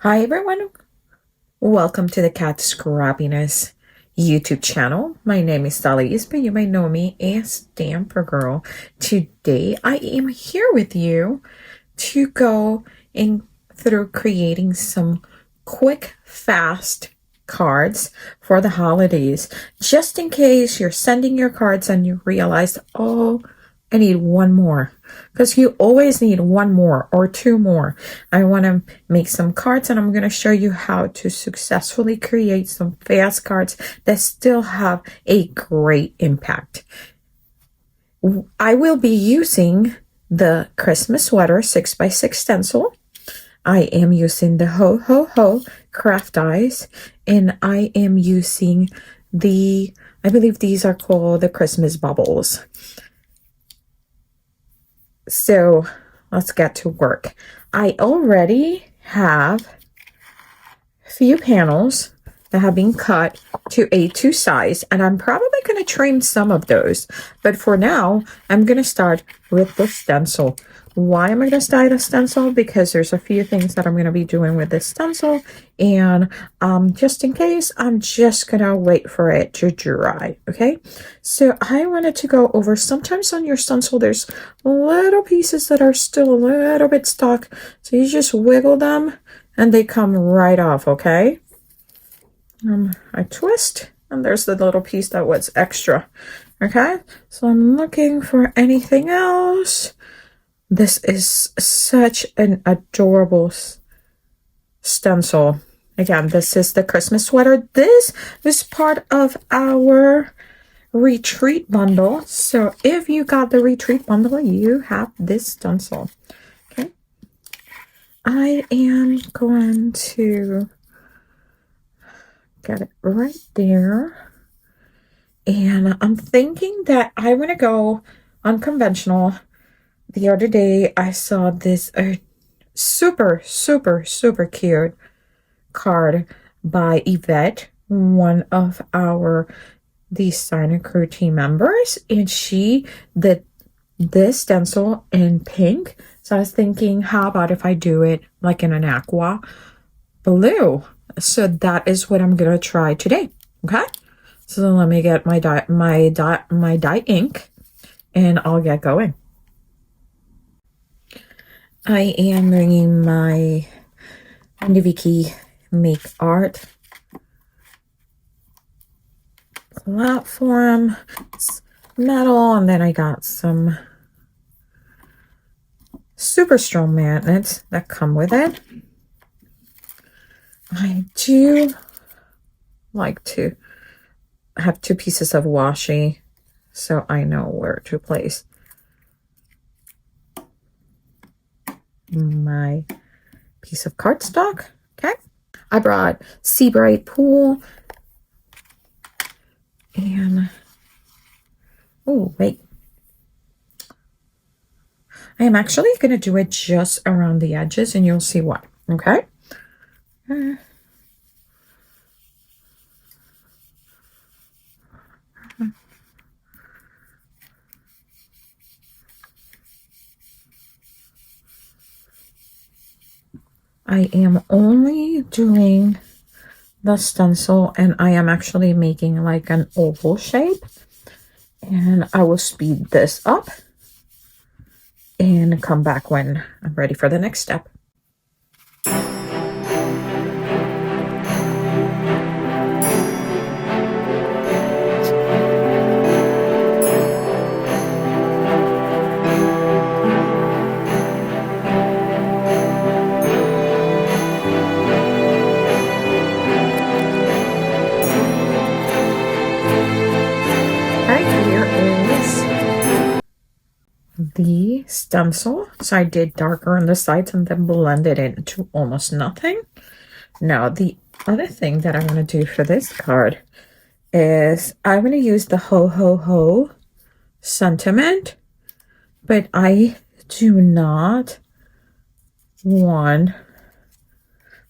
Hi everyone, welcome to the Cat Scrappiness YouTube channel. My name is Dalis, but you might know me as Stamper Girl. Today I am here with you to go through creating some quick, fast cards for the holidays. Just in case you're sending your cards and you realize, oh, I need one more, because you always need one more or two more. I want to make some cards and I'm going to show you how to successfully create some fast cards that still have a great impact. I will be using the Christmas sweater 6x6 stencil. I am using the Ho Ho Ho craft dies, and I am using I believe these are called the Christmas bubbles. So let's get to work. I already have a few panels that have been cut to A2 size, and I'm probably going to trim some of those. But for now, I'm going to start with the stencil. Why am I going to start a stencil? Because there's a few things that I'm going to be doing with this stencil, and just in case, I'm just going to wait for it to dry, okay? So I wanted to go over, sometimes on your stencil, there's little pieces that are still a little bit stuck, so you just wiggle them, and they come right off, okay? I twist, and there's the little piece that was extra, okay? So I'm looking for anything else. This is such an adorable stencil. Again, this is the Christmas sweater. This was part of our retreat bundle. So if you got the retreat bundle, you have this stencil. Okay. I am going to get it right there. And I'm thinking that I want to go unconventional. The other day, I saw this super cute card by Yvette, one of our designer crew team members, and she did this stencil in pink. So I was thinking, how about if I do it like in an aqua blue? So that is what I'm gonna try today. Okay, so let me get my dye ink, and I'll get going. I am bringing my Andy Vicky Make Art platform. It's metal, and then I got some super strong magnets that come with it. I do like to have two pieces of washi so I know where to place my piece of cardstock. Okay, I brought Sea Bright Pool, and oh wait, I am actually going to do it just around the edges, and you'll see why. Okay. I am only doing the stencil, and I am actually making like an oval shape, and I will speed this up and come back when I'm ready for the next step. The stencil. So I did darker on the sides and then blended it into almost nothing. Now the other thing that I'm going to do for this card is I'm going to use the Ho Ho Ho sentiment, but I do not want,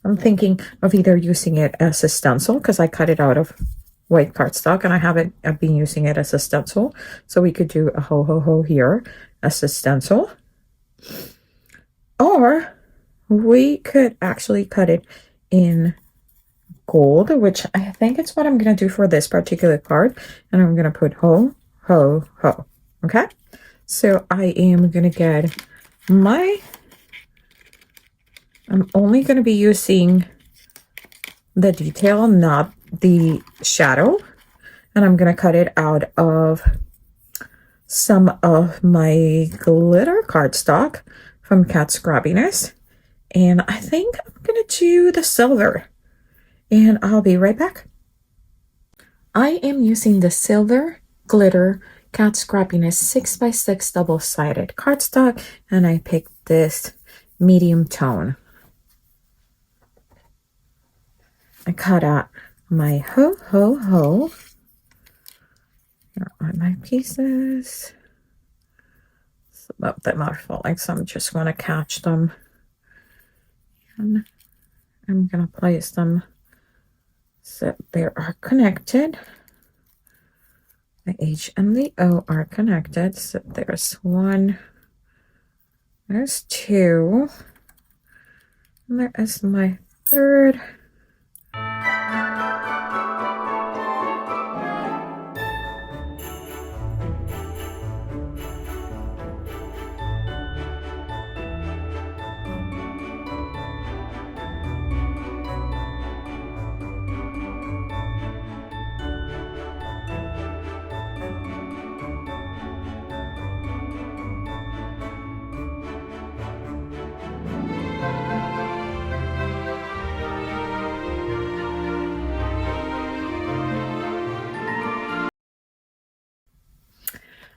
I'm thinking of either using it as a stencil, because I cut it out of white cardstock and I've been using it as a stencil. So we could do a Ho Ho Ho here as a stencil, or we could actually cut it in gold, which I think it's what I'm gonna do for this particular card. And I'm gonna put ho, ho, ho. Okay, so I am gonna get my, I'm only gonna be using the detail, not the shadow, and I'm gonna cut it out of some of my glitter cardstock from Cat Scrappiness, and I think I'm gonna do the silver, and I'll be right back. I am using the silver glitter Cat Scrappiness 6x6 double-sided cardstock, and I picked this medium tone. I cut out my ho ho ho. Here are my pieces. Some of them are falling, so I'm just going to catch them. And I'm going to place them so they are connected. The H and the O are connected. So there's one, there's two, and there is my third.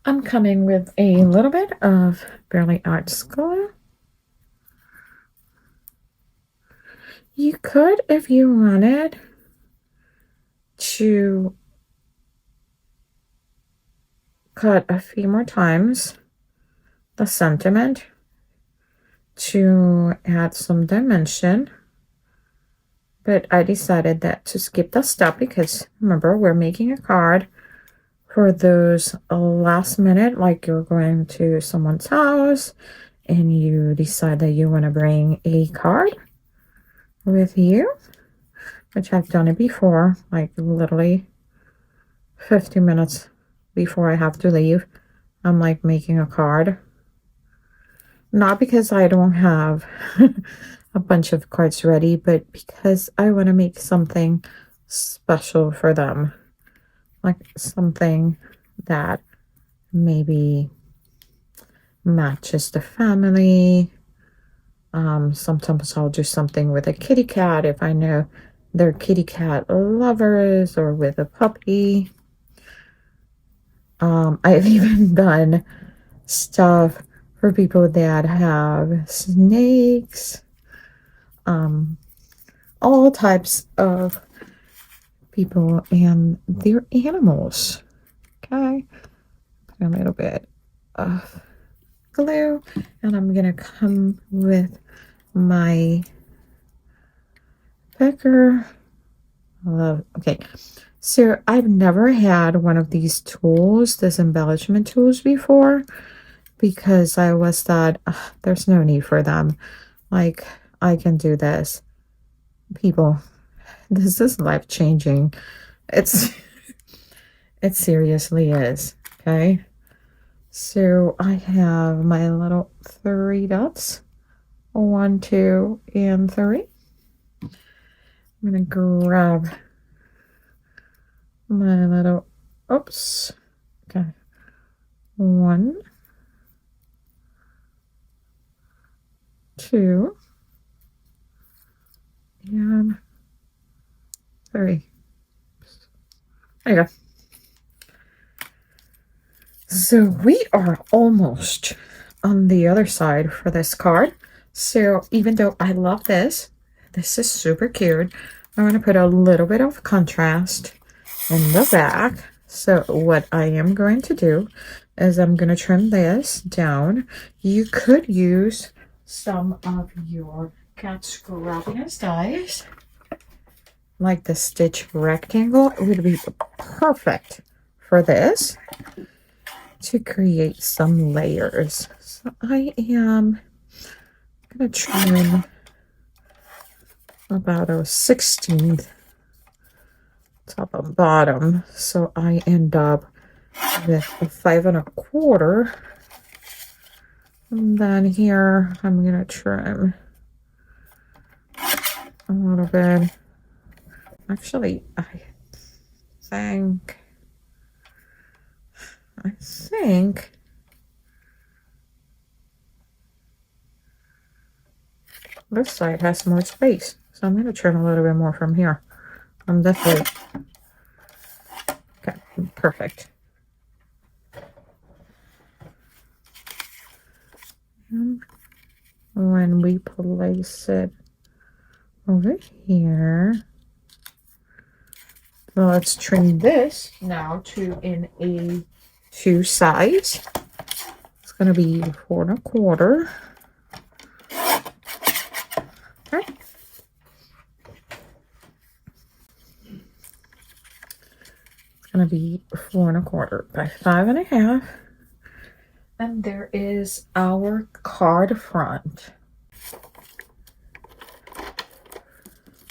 I'm coming with a little bit of Barely Arts glue. You could, if you wanted, to cut a few more times the sentiment to add some dimension, but I decided that to skip that step because remember, we're making a card for those last minute, like you're going to someone's house and you decide that you want to bring a card with you, which I've done it before, like literally 50 minutes before I have to leave. I'm like making a card, not because I don't have a bunch of cards ready, but because I want to make something special for them, like something that maybe matches the family. Sometimes I'll do something with a kitty cat if I know they're kitty cat lovers, or with a puppy. I've even done stuff for people that have snakes, all types of people and their animals. Okay, put a little bit of glue, and I'm gonna come with my picker. Okay, so I've never had one of these tools, this embellishment tools, before, because I always thought there's no need for them. Like, I can do this. People, this is life-changing. It seriously is. Okay, so I have my little 3 dots, 1, 2, and 3. I'm gonna grab my little, oops, okay, 1, 2, and 3. There you go. So we are almost on the other side for this card. So even though I love this, this is super cute, I'm going to put a little bit of contrast in the back. So what I am going to do is I'm going to trim this down. You could use some of your Cat Scrappiness dies, like the stitch rectangle. It would be perfect for this, to create some layers. So I am going to trim about a 16th top and bottom, so I end up with a 5 1/4. And then here I'm gonna trim a little bit. Actually, I think this side has more space, so I'm gonna trim a little bit more from here. I'm definitely okay. Perfect. And when we place it over here, so let's trim this now to an A2 size. It's gonna be 4 1/4. Okay. It's gonna be 4 1/4 by 5 1/2. And there is our card front.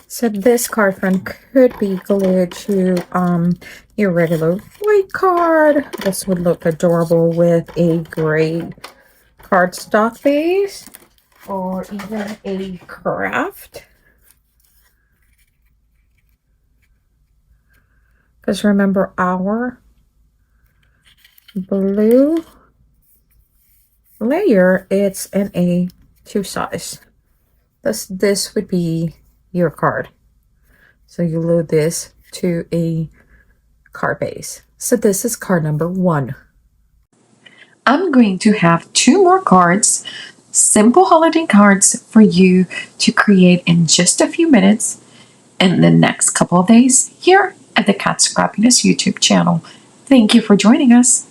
So this card front could be glued to your regular white card. This would look adorable with a gray cardstock base or even a craft. Because remember, our blue layer, it's an A2 size. This would be your card. So you glue this to a card base. So this is card number 1. I'm going to have 2 more cards, simple holiday cards for you to create in just a few minutes in the next couple of days here at the Cat Scrappiness YouTube channel. Thank you for joining us.